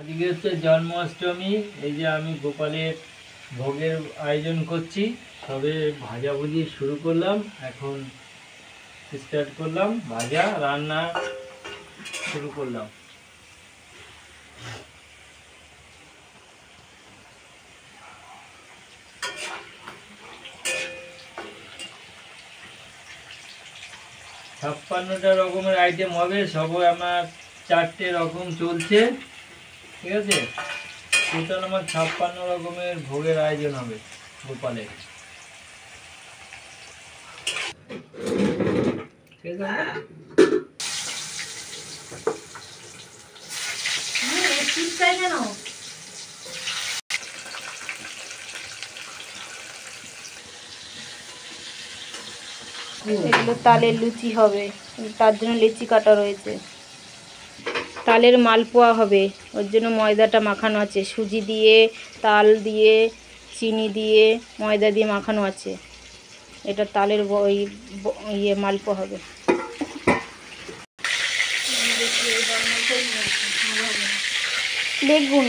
আজকে হচ্ছে জন্মাষ্টমী। এই যে আমি গোপালের ভোগের আয়োজন করছি, সবে ভাজাভুজি শুরু করলাম, এখন স্টার্ট করলাম, ভাজা রান্না শুরু করলাম। ছাপ্পান্নটা রকমের আইটেম হবে, সবই আমার 4টে রকম চলছে, ঠিক আছে। টোটাল আমার 56 রকমের ভোগের আয়োজন হবে গোপালের, ঠিক আছে। এগুলো তালের লুচি হবে, তার জন্য লিচি কাটা রয়েছে। তালের মালপোয়া হবে, ওর জন্য ময়দাটা মাখানো আছে, সুজি দিয়ে, তাল দিয়ে, চিনি দিয়ে, ময়দা দিয়ে মাখানো আছে। এটা তালের ইয়ে মালপোয়া হবে। বেগুন,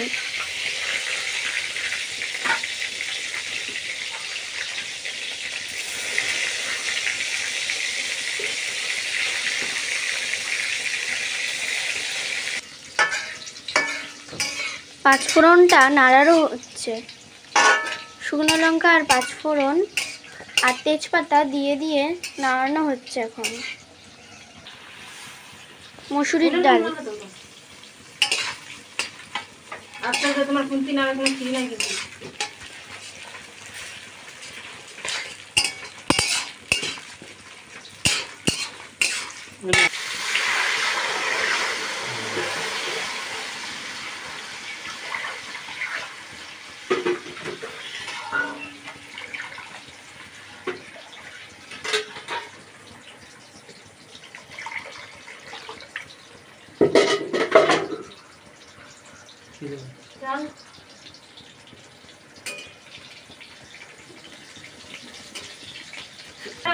পাঁচফোড়নটা নাড়ারও হচ্ছে, শুকনো লঙ্কা আর পাঁচফোড়ন আর তেজপাতা দিয়ে দিয়ে নাড়ানো হচ্ছে। এখন মসুরির ডাল, তোমার কুন্তি নাড়া কোনো ঠিক নাই কিন্তু।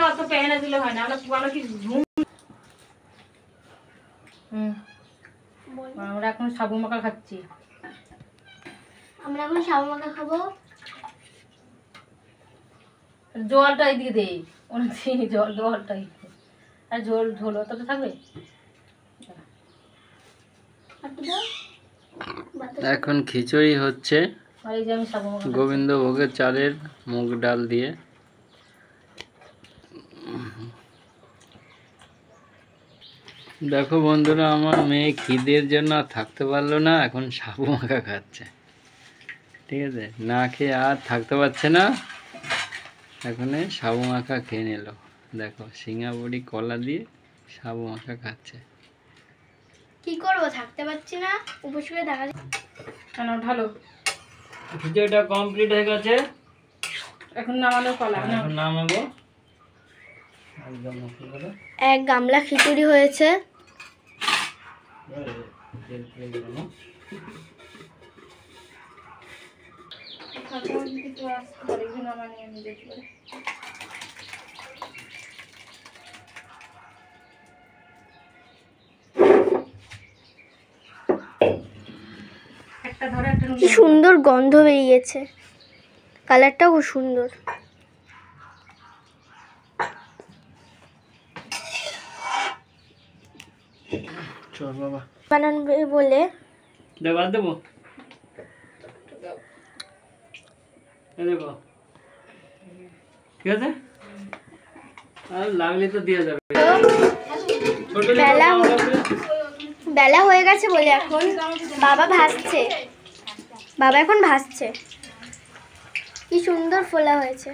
অত পেহনা দিলে হয় না, আমরা কি ঝুম। আমরা এখন সাবু মাখা খাচ্ছি। আমরা এখন সাবু মাখা খাবো। জলটা এদিকে দে, অনেক জলটাই আর ঝোল অতটা থাকবে। এখন খিচুড়ি হচ্ছে গোবিন্দ ভোগের চালের মুগ ডাল দিয়ে। দেখো বন্ধুরা, আমার মেয়ে খিদের জন্য আর থাকতে পারলো না, এখন সাবু মাখা খাচ্ছে, ঠিক আছে। না খেয়ে আর থাকতে পারছে না, এখন সাবু মাখা খেয়ে নিল। দেখো সিঙ্গা বড়ি কলা দিয়ে সাবু মাখা খাচ্ছে। কি করবো, থাকতে পারছি না, উপোস করে দেখা যায়। ঢালো। খিচুড়িটা কমপ্লিট হয়ে গেছে, এখন নামানো কলা। এখন নামাবো। এক গামলা খিচুড়ি হয়েছে। কি সুন্দর গন্ধ বেরিয়েছে, কালারটাও খুব সুন্দর। চল বাবা বানাবে বলে দেবো ঠিক আছে, আর লাগলে তো দিয়ে যাবে। বেলা হয়ে গেছে বলে এখন বাবা ভাজছে, বাবা এখন ভাজছে। কি সুন্দর ফোলা হয়েছে।